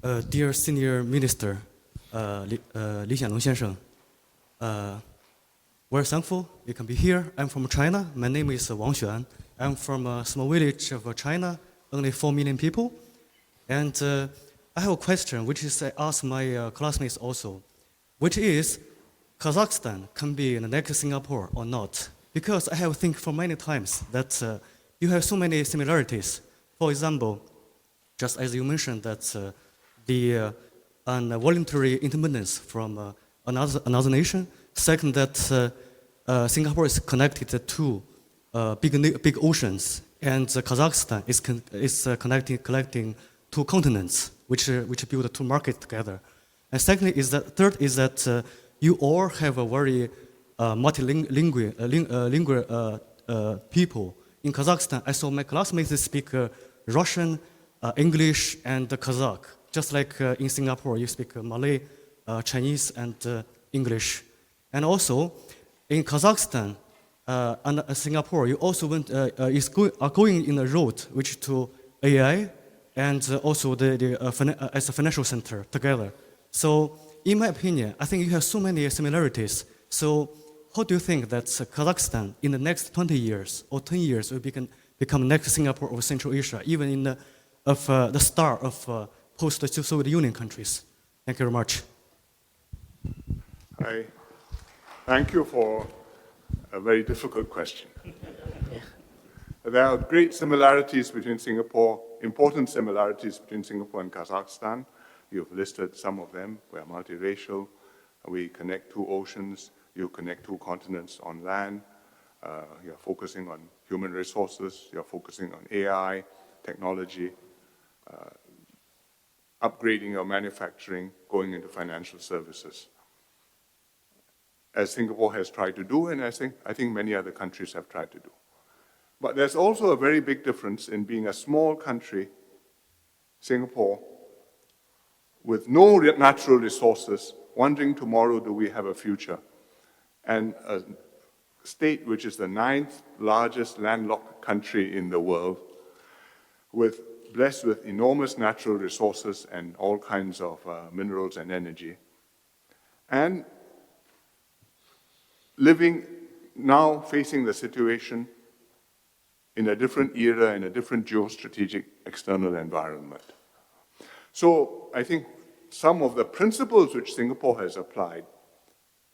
Dear Senior Minister Lee Hsien Loong 先生, we're thankful you can be here. I'm from China. My name is Wang Xuan. I'm from a small village of China, only 4 million people. And I have a question, which is I asked my classmates also, which is Kazakhstan can be the next Singapore or not? Because I have think for many times that you have so many similarities. For example, just as you mentioned that the voluntary independence from another nation. Second, that Singapore is connected to big oceans, and Kazakhstan is collecting 2 continents, which build 2 markets together. And secondly, third is that you all have a very multilingual people. In Kazakhstan, I saw my classmates speak Russian, English, and Kazakh. Just like in Singapore, you speak Malay, Chinese, and English. And also, in Kazakhstan and Singapore, you also are going in a road which to AI and also as a financial center together. So, in my opinion, I think you have so many similarities. So, how do you think that Kazakhstan in the next 20 years or 10 years will become next Singapore or Central Asia, even in the star of post-Soviet Union countries? Thank you very much. Hi. Thank you for a very difficult question. There are great similarities between Singapore, important similarities between Singapore and Kazakhstan. You've listed some of them. We are multiracial. We connect 2 oceans. You connect 2 continents on land. You're focusing on human resources. You're focusing on AI, technology, upgrading your manufacturing, going into financial services, as Singapore has tried to do, and I think many other countries have tried to do. But there's also a very big difference in being a small country, Singapore, with no natural resources, wondering tomorrow, do we have a future? And a state which is the 9th largest landlocked country in the world, blessed with enormous natural resources and all kinds of minerals and energy. And living now, facing the situation in a different era, in a different geostrategic external environment. So I think some of the principles which Singapore has applied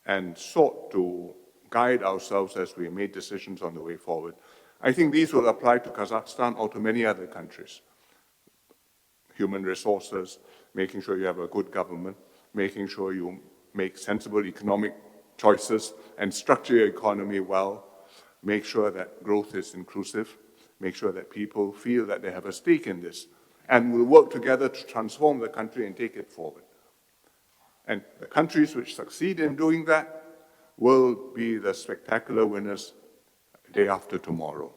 and sought to guide ourselves as we made decisions on the way forward, I think these will apply to Kazakhstan or to many other countries. Human resources, making sure you have a good government, making sure you make sensible economic choices and structure your economy well, make sure that growth is inclusive, make sure that people feel that they have a stake in this, and we'll work together to transform the country and take it forward. And the countries which succeed in doing that will be the spectacular winners day after tomorrow.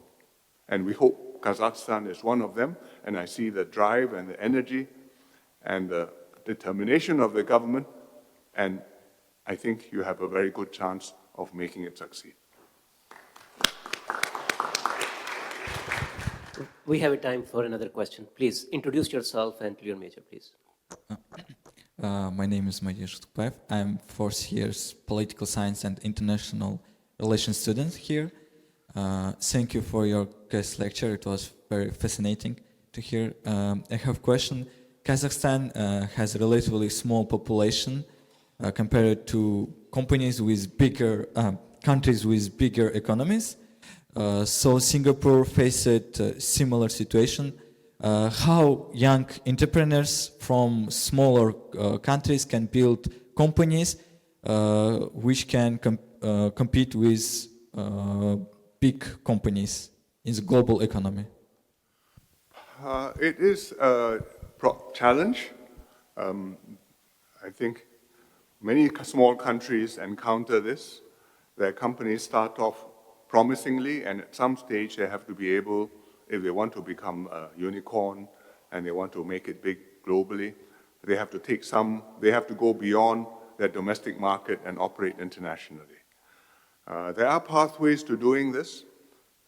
And we hope Kazakhstan is one of them, and I see the drive and the energy and the determination of the government, and I think you have a very good chance of making it succeed. We have a time for another question. Please introduce yourself and your major, please. My name is Madia Shtupaev. I'm 4th year's political science and international relations student here. Thank you for your guest lecture. It was very fascinating to hear. I have a question. Kazakhstan has a relatively small population compared to countries with bigger economies. So Singapore faced a similar situation. How young entrepreneurs from smaller countries can build companies which can compete with big companies in the global economy? It is a challenge. I think many small countries encounter this. Their companies start off promisingly, and at some stage they have to be able, if they want to become a unicorn and they want to make it big globally, they have to go beyond their domestic market and operate internationally. There are pathways to doing this.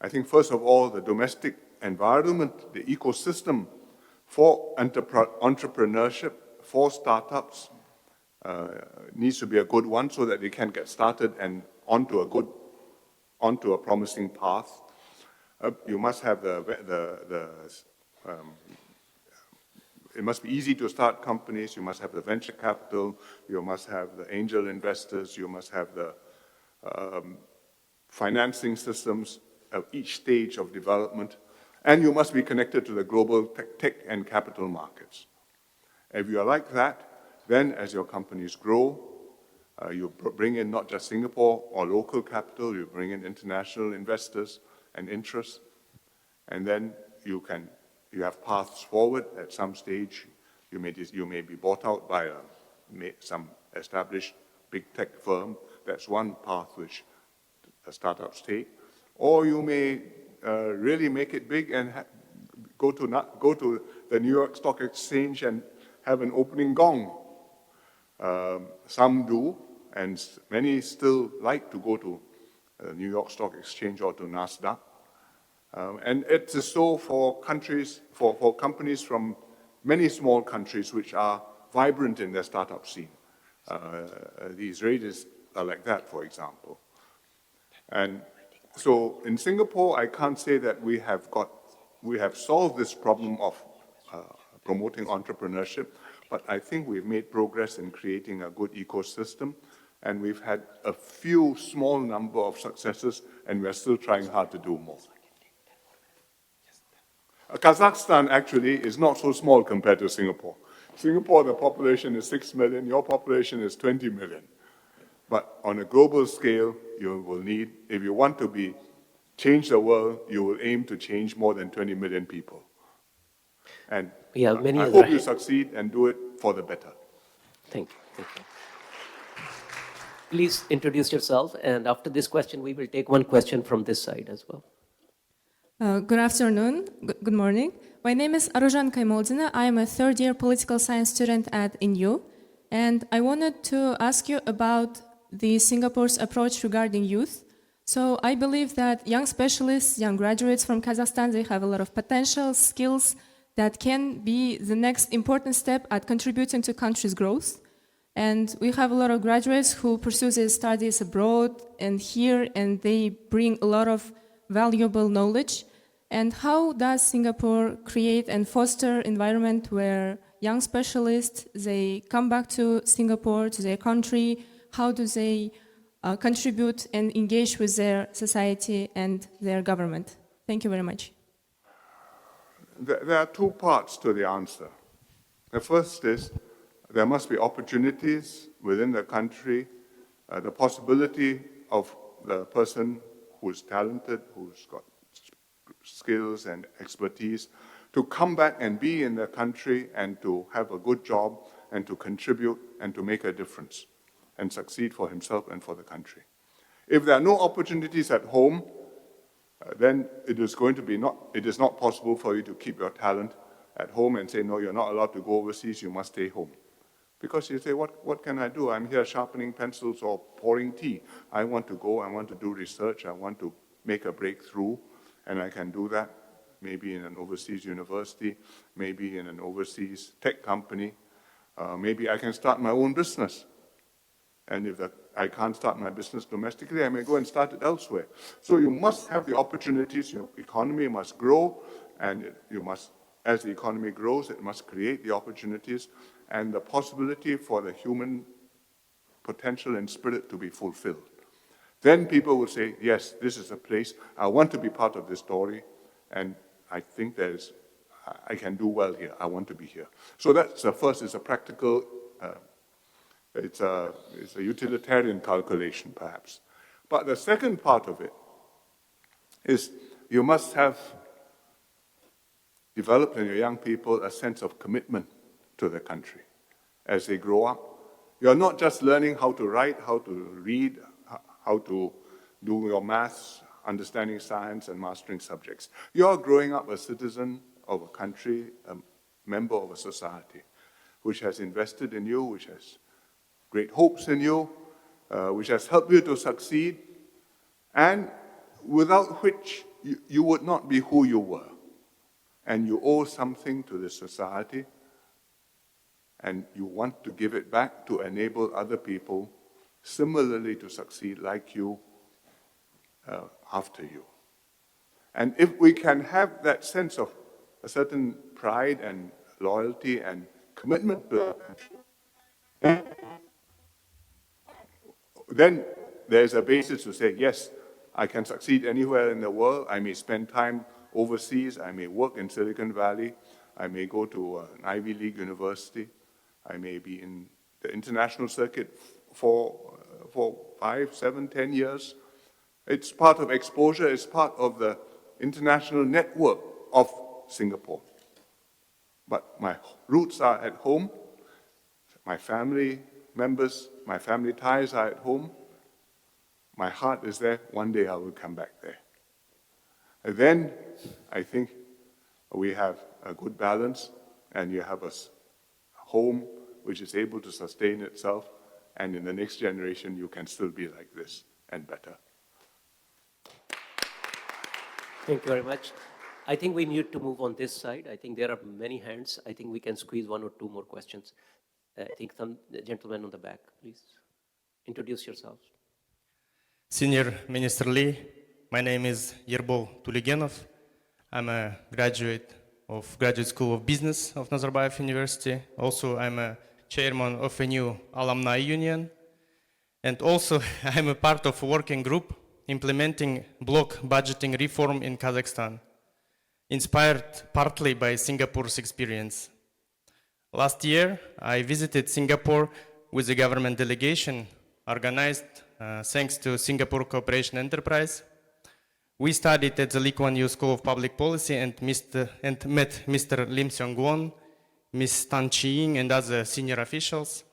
I think first of all, the domestic environment, the ecosystem for entrepreneurship, for startups needs to be a good one so that they can get started and onto a promising path. You must have it must be easy to start companies, you must have the venture capital, you must have the angel investors, you must have the financing systems of each stage of development, and you must be connected to the global tech and capital markets. If you are like that, then as your companies grow, you bring in not just Singapore or local capital, you bring in international investors and interests, and then you have paths forward. At some stage, you may be bought out by some established big tech firm. That's one path which startups take. Or you may really make it big and go to the New York Stock Exchange and have an opening gong. Some do, and many still like to go to New York Stock Exchange or to NASDAQ. And it is so for countries, for companies from many small countries which are vibrant in their startup scene. The Israelis are like that, for example. And so in Singapore, I can't say that we have solved this problem of promoting entrepreneurship, but I think we've made progress in creating a good ecosystem, and we've had a few small number of successes, and we're still trying hard to do more. Kazakhstan actually is not so small compared to Singapore. Singapore, the population is 6 million, your population is 20 million. But on a global scale, you will need, if you want to change the world, you will aim to change more than 20 million people. And I hope you succeed and do it for the better. Thank you. Thank you. Please introduce yourself, and after this question, we will take one question from this side as well. Good afternoon, good morning. My name is Aruzhan Kaimoldina. I am a third-year political science student at NU, and I wanted to ask you about the Singapore's approach regarding youth. So I believe that young specialists, young graduates from Kazakhstan, they have a lot of potential, skills that can be the next important step at contributing to country's growth. And we have a lot of graduates who pursue their studies abroad and here, and they bring a lot of valuable knowledge. And how does Singapore create and foster environment where young specialists, they come back to Singapore, to their country? How do they contribute and engage with their society and their government? Thank you very much. There are two parts to the answer. The first is there must be opportunities within the country, the possibility of the person who's talented, who's got skills and expertise, to come back and be in the country and to have a good job and to contribute and to make a difference and succeed for himself and for the country. If there are no opportunities at home, then it is not possible for you to keep your talent at home and say, no, you're not allowed to go overseas, you must stay home. Because you say, what can I do? I'm here sharpening pencils or pouring tea. I want to go, I want to do research, I want to make a breakthrough, and I can do that maybe in an overseas university, maybe in an overseas tech company. Maybe I can start my own business. And if I can't start my business domestically, I may go and start it elsewhere. So you must have the opportunities, your economy must grow, and as the economy grows, it must create the opportunities and the possibility for the human potential and spirit to be fulfilled. Then people will say, yes, this is a place, I want to be part of this story, and I think I can do well here, I want to be here. So that's the first, is a practical, it's a utilitarian calculation perhaps. But the second part of it is you must have developed in your young people a sense of commitment to the country as they grow up. You're not just learning how to write, how to read, how to do your maths, understanding science and mastering subjects. You're growing up a citizen of a country, a member of a society, which has invested in you, which has great hopes in you, which has helped you to succeed, and without which you would not be who you were. And you owe something to this society, and you want to give it back to enable other people similarly to succeed like you after you. And if we can have that sense of a certain pride and loyalty and commitment to it, then there's a basis to say, yes, I can succeed anywhere in the world. I may spend time overseas. I may work in Silicon Valley. I may go to an Ivy League university. I may be in the international circuit for 5, 7, 10 years. It's part of exposure. It's part of the international network of Singapore. But my roots are at home. My family members, my family ties are at home. My heart is there. One day I will come back there. And then I think we have a good balance, and you have a home which is able to sustain itself, and in the next generation you can still be like this and better. Thank you very much. I think we need to move on this side. I think there are many hands. I think we can squeeze 1 or 2 more questions. I think some gentleman on the back, please. Introduce yourself. Senior Minister Lee, my name is Yerbol Tuligenov. I'm a graduate of Graduate School of Business of Nazarbayev University. Also, I'm a chairman of a new alumni union. And also, I'm a part of a working group implementing block budgeting reform in Kazakhstan, inspired partly by Singapore's experience. Last year, I visited Singapore with a government delegation organized thanks to Singapore Cooperation Enterprise. We studied at the Lee Kuan Yew School of Public Policy and met Mr. Lee Hsien Loong, Ms. Tan Chi-ying, and other senior officials.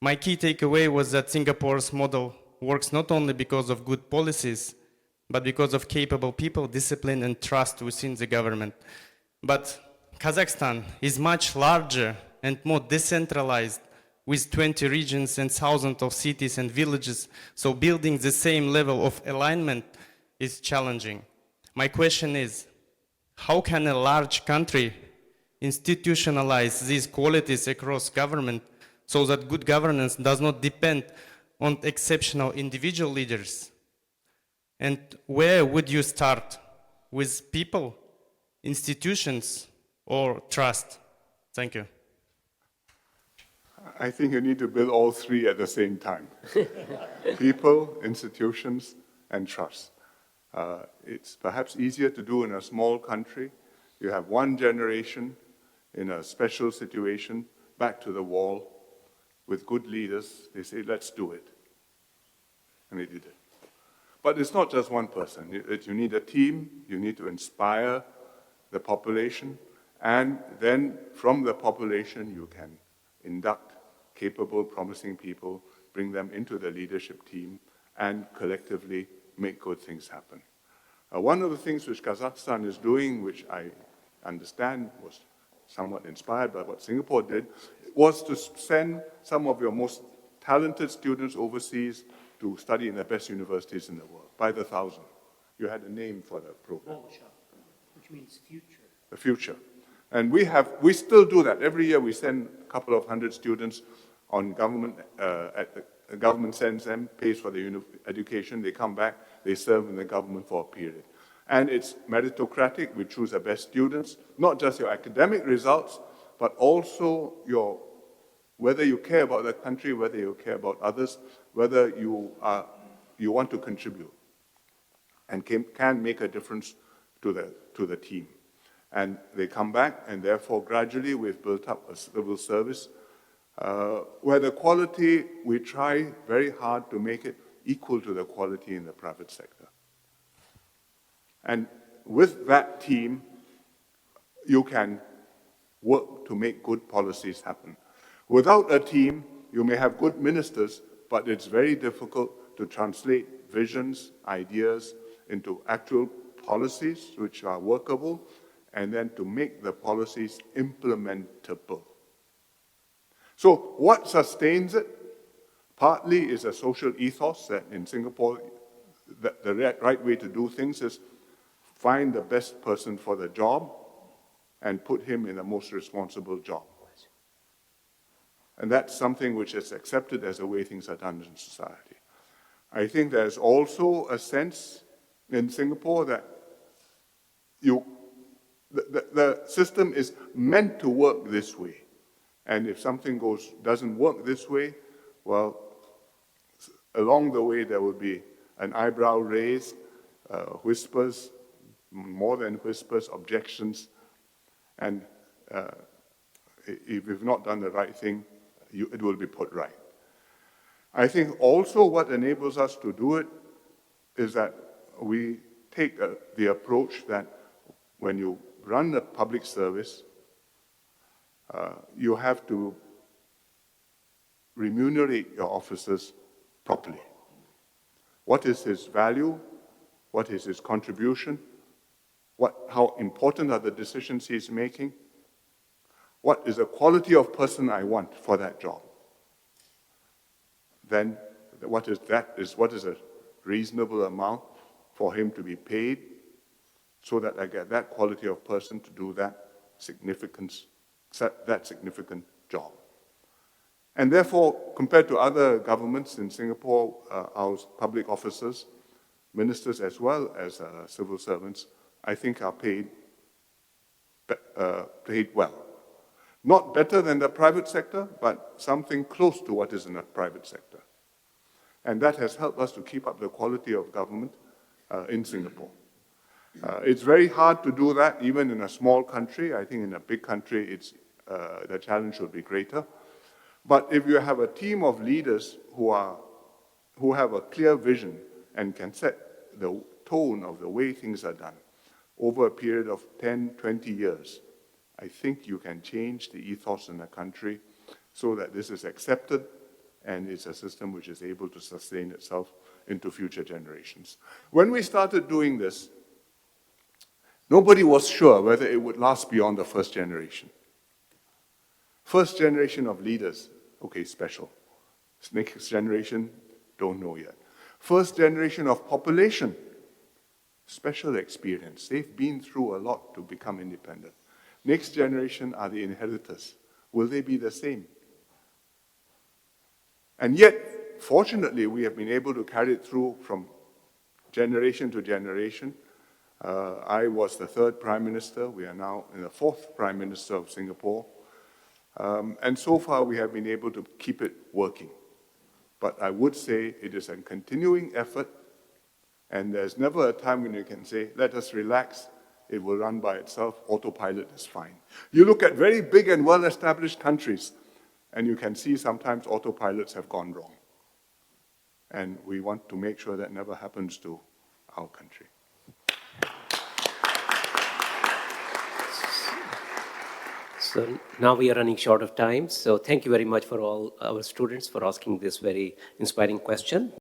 My key takeaway was that Singapore's model works not only because of good policies, but because of capable people, discipline, and trust within the government. But Kazakhstan is much larger and more decentralized, with 20 regions and thousands of cities and villages, so building the same level of alignment is challenging. My question is, how can a large country institutionalize these qualities across government so that good governance does not depend on exceptional individual leaders? And where would you start? With people, institutions, or trust? Thank you. I think you need to build all three at the same time. People, institutions, and trust. It's perhaps easier to do in a small country. You have one generation in a special situation, back to the wall, with good leaders. They say, let's do it. And they did it. But it's not just one person. You need a team. You need to inspire the population. And then from the population, you can induct capable, promising people, bring them into the leadership team, and collectively make good things happen. One of the things which Kazakhstan is doing, which I understand was somewhat inspired by what Singapore did, was to send some of your most talented students overseas to study in the best universities in the world, by the thousand. You had a name for the program. Which means future. The future. And we still do that. Every year we send a couple of hundred students on government, the government sends them, pays for the education, they come back, they serve in the government for a period. And it's meritocratic, we choose the best students, not just your academic results, but also whether you care about the country, whether you care about others, whether you want to contribute and can make a difference to the team. And they come back, and therefore gradually we've built up a civil service where the quality, we try very hard to make it equal to the quality in the private sector. And with that team, you can work to make good policies happen. Without a team, you may have good ministers, but it's very difficult to translate visions, ideas into actual policies which are workable, and then to make the policies implementable. So what sustains it? Partly is a social ethos that in Singapore, the right way to do things is find the best person for the job and put him in the most responsible job. And that's something which is accepted as the way things are done in society. I think there's also a sense in Singapore that the system is meant to work this way. And if something doesn't work this way, well, along the way there will be an eyebrow raised, whispers, more than whispers, objections, and if you've not done the right thing, it will be put right. I think also what enables us to do it is that we take the approach that when you run a public service, you have to remunerate your officers properly. What is his value? What is his contribution? How important are the decisions he's making? What is the quality of person I want for that job? Then what is a reasonable amount for him to be paid so that I get that quality of person to do that significant job. And therefore, compared to other governments in Singapore, our public officers, ministers as well as civil servants, I think are paid well. Not better than the private sector, but something close to what is in the private sector. And that has helped us to keep up the quality of government in Singapore. It's very hard to do that even in a small country. I think in a big country, the challenge will be greater. But if you have a team of leaders who have a clear vision and can set the tone of the way things are done over a period of 10, 20 years, I think you can change the ethos in the country so that this is accepted and it's a system which is able to sustain itself into future generations. When we started doing this, nobody was sure whether it would last beyond the first generation. First generation of leaders, okay, special. Next generation, don't know yet. First generation of population, special experience. They've been through a lot to become independent. Next generation are the inheritors. Will they be the same? And yet, fortunately, we have been able to carry it through from generation to generation. I was the third Prime Minister. We are now in the fourth Prime Minister of Singapore. And so far, we have been able to keep it working. But I would say it is a continuing effort, and there's never a time when you can say, let us relax, it will run by itself, autopilot is fine. You look at very big and well-established countries, and you can see sometimes autopilots have gone wrong. And we want to make sure that never happens to our country. So now we are running short of time. So thank you very much for all our students for asking this very inspiring question.